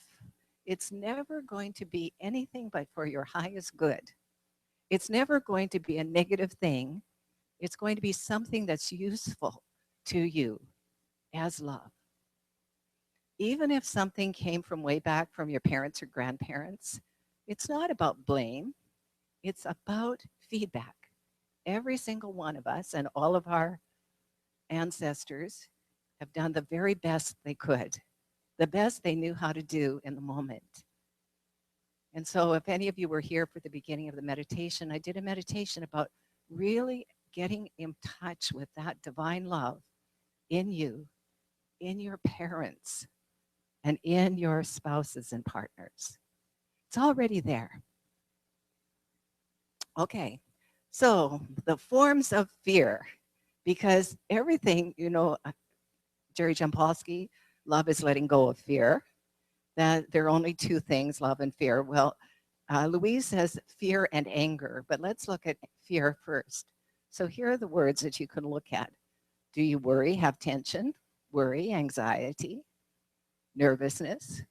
S1: It's never going to be anything but for your highest good. It's never going to be a negative thing. It's going to be something that's useful to you as love. Even if something came from way back from your parents or grandparents, it's not about blame. It's about feedback. Every single one of us and all of our ancestors have done the very best they could, the best they knew how to do in the moment. And so if any of you were here for the beginning of the meditation, I did a meditation about really getting in touch with that divine love in you, in your parents, and in your spouses and partners. It's already there. Okay, so the forms of fear, because everything, Jerry Jampolsky, love is letting go of fear. That there are only two things, love and fear. Well, Louise says fear and anger, but let's look at fear first. So here are the words that you can look at. Do you worry, have tension, worry, anxiety, nervousness,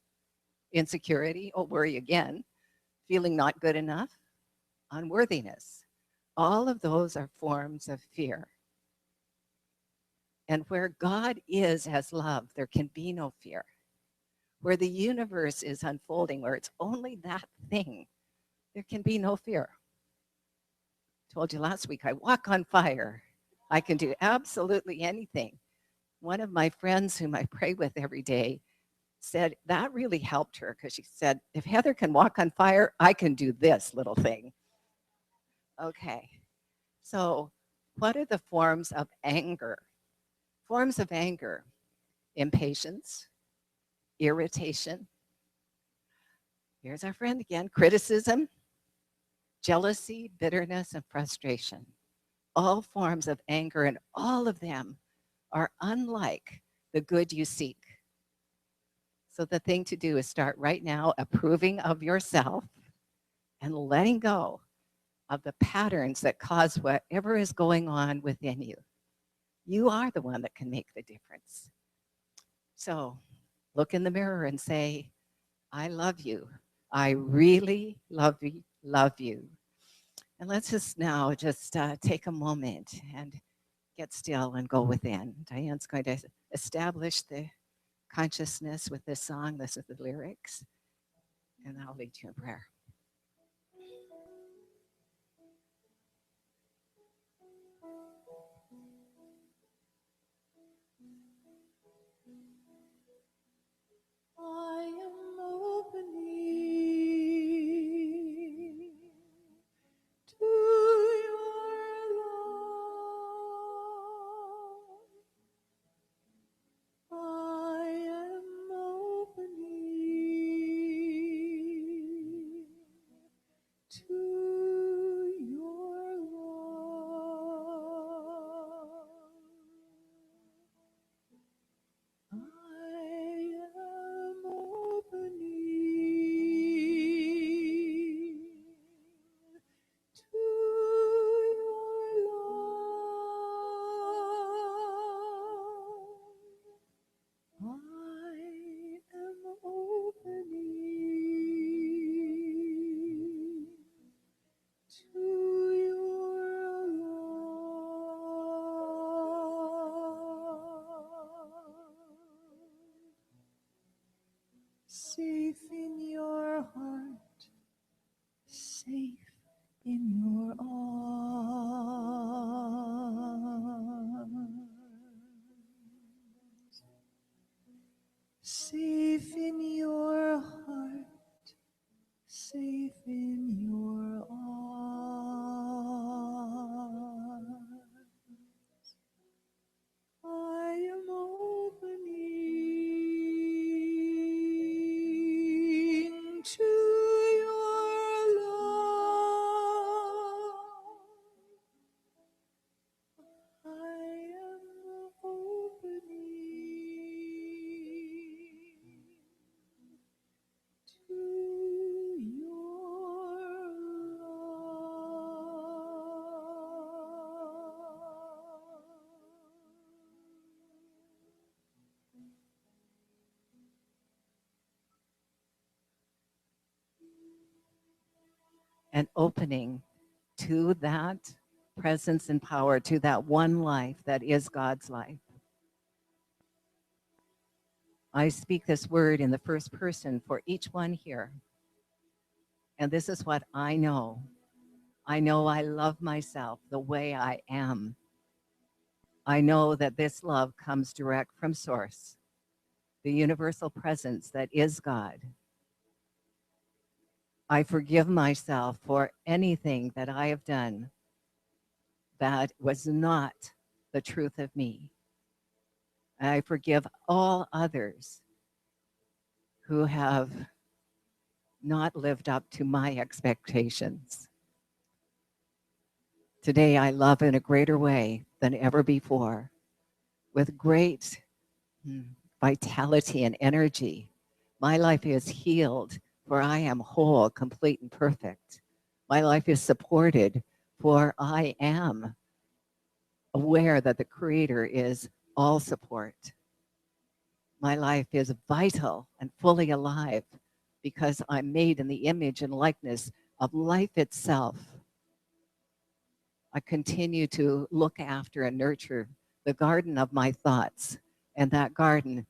S1: insecurity, worry again, feeling not good enough, unworthiness? All of those are forms of fear. And where God is as love, there can be no fear. Where the universe is unfolding, where it's only that thing, there can be no fear. Told you last week, I walk on fire. I can do absolutely anything. One of my friends whom I pray with every day said that really helped her, because she said, if Heather can walk on fire, I can do this little thing. Okay, so what are the forms of anger? Forms of anger: impatience, irritation. Here's our friend again: criticism, jealousy, bitterness, and frustration. All forms of anger, and all of them are unlike the good you seek. So the thing to do is start right now approving of yourself and letting go of the patterns that cause whatever is going on within you. You are the one that can make the difference. So look in the mirror and say, I love you. I really love you. Love you. And let's just now take a moment and get still and go within. Diane's going to establish the consciousness with this song. This is the lyrics. And I'll lead you in prayer.
S5: I am opening to your love. I am opening to your love. I am opening to your love. I am opening to your love. Safe in your heart, safe in your arms. Safe in your heart, safe in your arms. I am opening to your love. I am opening to your
S1: And opening to that presence and power, to that one life that is God's life. I speak this word in the first person for each one here. And this is what I know. I know I love myself the way I am. I know that this love comes direct from Source, the universal presence that is God. I forgive myself for anything that I have done that was not the truth of me. I forgive all others who have not lived up to my expectations. Today, I love in a greater way than ever before, with great vitality and energy. My life is healed, for I am whole, complete, and perfect. My life is supported, for I am aware that the Creator is all support. My life is vital and fully alive because I'm made in the image and likeness of life itself. I continue to look after and nurture the garden of my thoughts, and that garden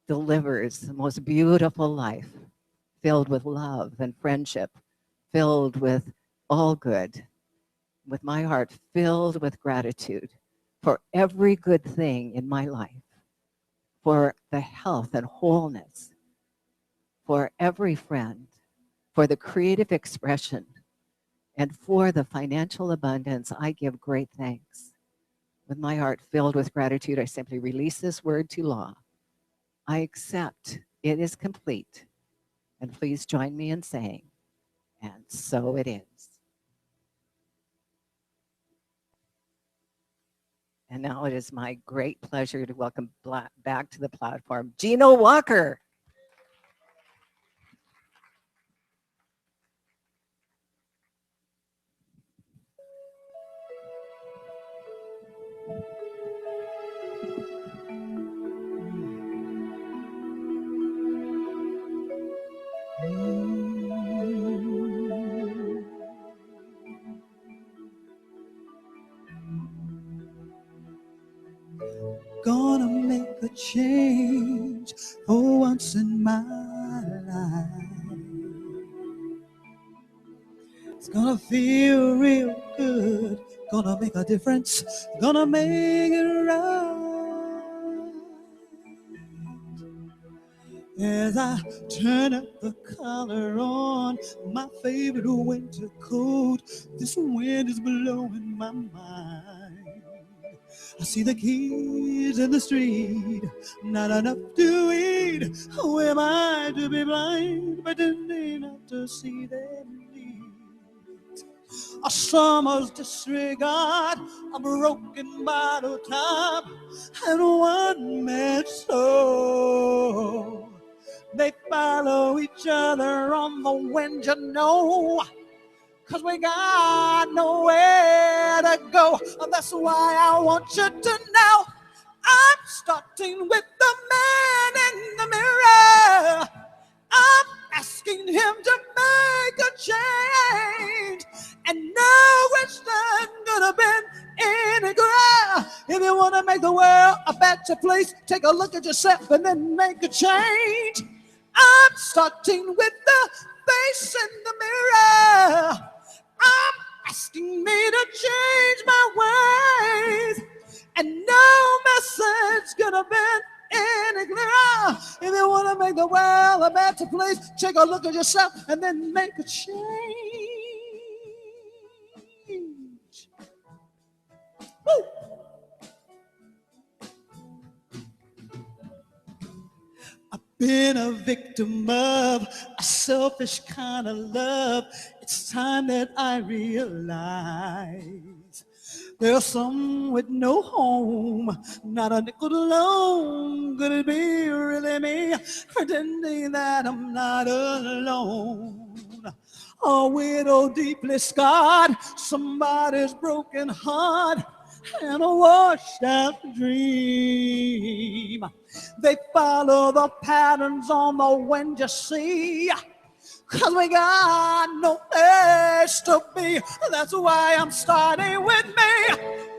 S1: delivers the most beautiful life, filled with love and friendship, filled with all good, with my heart filled with gratitude for every good thing in my life, for the health and wholeness, for every friend, for the creative expression, and for the financial abundance. I give great thanks. With my heart filled with gratitude, I simply release this word to law. I accept it is complete. And please join me in saying, and so it is. And now it is my great pleasure to welcome back to the platform, Gino Walker.
S5: Gonna make a change for once in my life. gonna feel real good, gonna make a difference, gonna make it right. As I turn up the collar on my favorite winter coat, this wind is blowing my mind. I see the kids in the street, not enough to eat. Who am I to be blind, pretending not to see their needs? A summer's disregard, a broken bottle top, and one man's soul. They follow each other on the wind, you know, 'cause we got nowhere to go. That's why I want you to know I'm starting with the man in the mirror. I'm asking him to make a change, and no, it's not gonna bend any ground. If you want to make the world a better place, take a look at yourself and then make a change. I'm starting with the face in the mirror. I'm asking me to change my ways, and no message gonna bend any clearer. If you want to make the world a better place, take a look at yourself and then make a change. Woo! Been a victim of a selfish kind of love. It's time that I realize there's some with no home, not a nickel alone. Could it be really me, pretending that I'm not alone? A widow deeply scarred, somebody's broken heart, and a washed out dream. They follow the patterns on the wind, you see, 'cause we got no place to be. That's why I'm starting with me.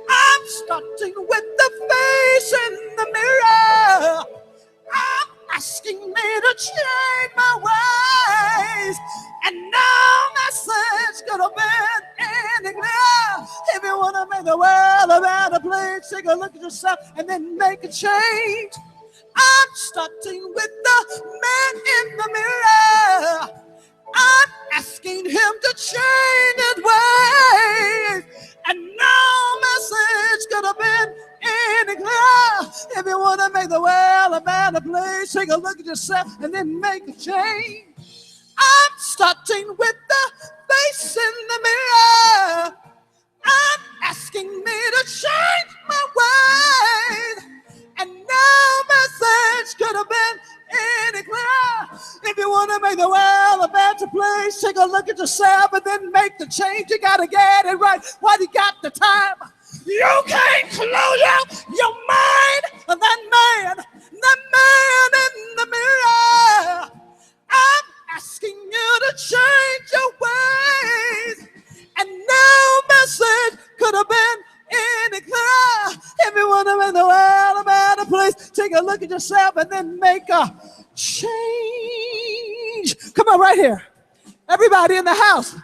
S5: I'm starting with the face in the mirror. I'm asking me to change my ways, and no message could have been any clearer. If you want to make the world a better place, take a look at yourself and then make a change. I'm starting with the man in the mirror. I'm asking him to change his ways, and no message could have been any clearer. If you want to make the world a better place, take a look at yourself and then make a change. I'm starting with the face in the mirror. I'm asking me to change my ways, and no message could have been any clearer. If you want to make the world a better place, take a look at yourself and then make the change. You got to get it right while you got the time. You can't close out your mind. That man in the mirror. I'm asking you to change your ways, and no message could have been any clearer. If you want to make the world a better place, take a look at yourself and then make a change. Come on, right here. Everybody in the house.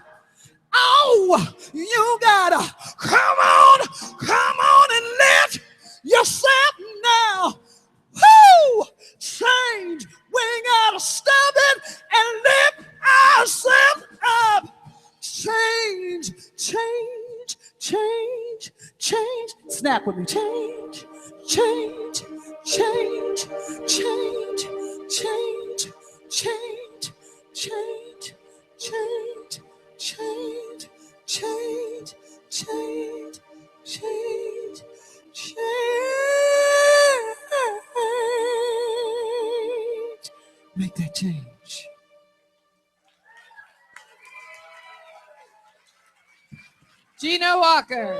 S5: Oh, you gotta come on and lift yourself now. Woo! Change. We gotta stop it and lift ourselves up. Change, change, change, change. Snap with me. Change, change, change, change, change, change, change, change, change, change, change, change, change. Make that change.
S2: Gina Walker.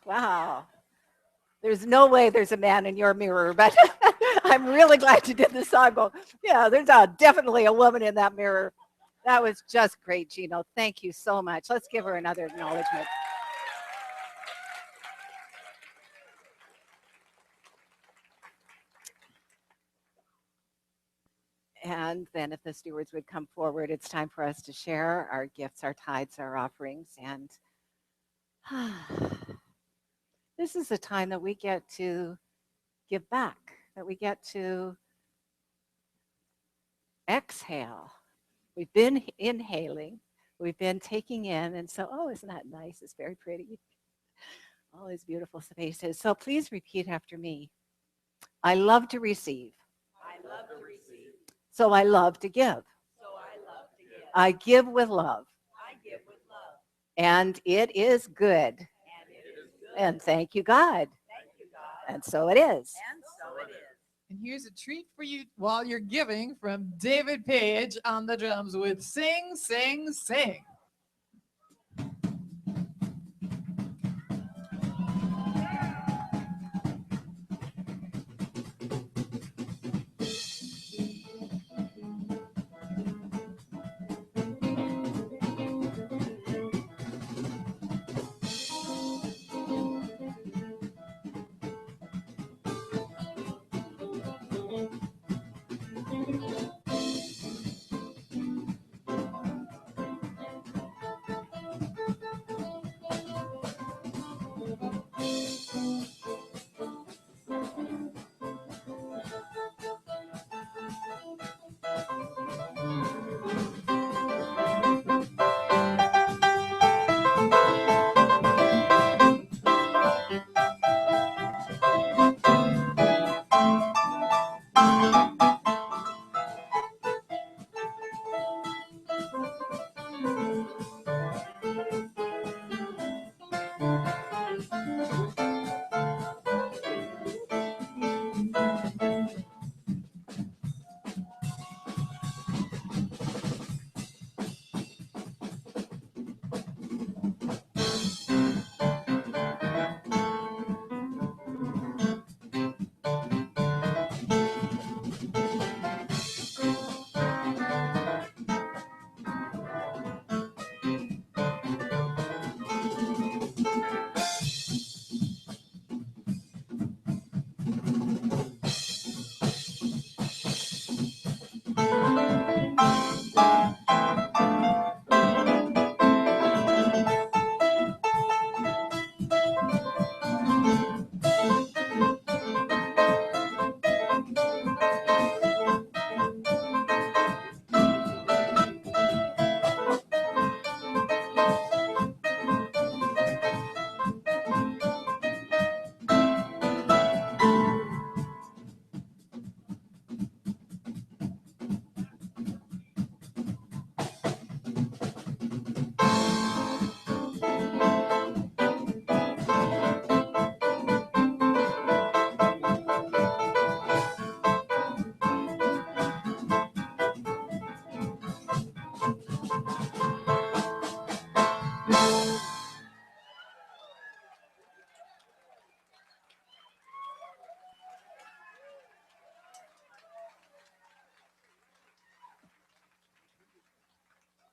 S1: Wow. There's no way there's a man in your mirror, but I'm really glad you did this song. Well, yeah, there's definitely a woman in that mirror. That was just great, Gino. Thank you so much. Let's give her another acknowledgement. And then if the stewards would come forward, it's time for us to share our gifts, our tithes, our offerings. And this is a time that we get to give back, that we get to exhale. We've been inhaling, we've been taking in. And so, oh, isn't that nice? It's very pretty. All these beautiful spaces. So please repeat after me. I love to receive.
S5: I love to receive.
S1: So I love to give.
S5: So I love to give.
S1: I give with love.
S5: I give with love.
S1: And it is good.
S5: And it is good.
S1: And thank you, God.
S5: Thank you, God.
S1: And so it is.
S5: And so it is.
S2: And here's a treat for you while you're giving from David Page on the drums with Sing, Sing, Sing.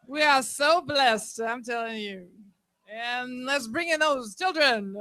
S2: We are so blessed, I'm telling you. And let's bring in those children.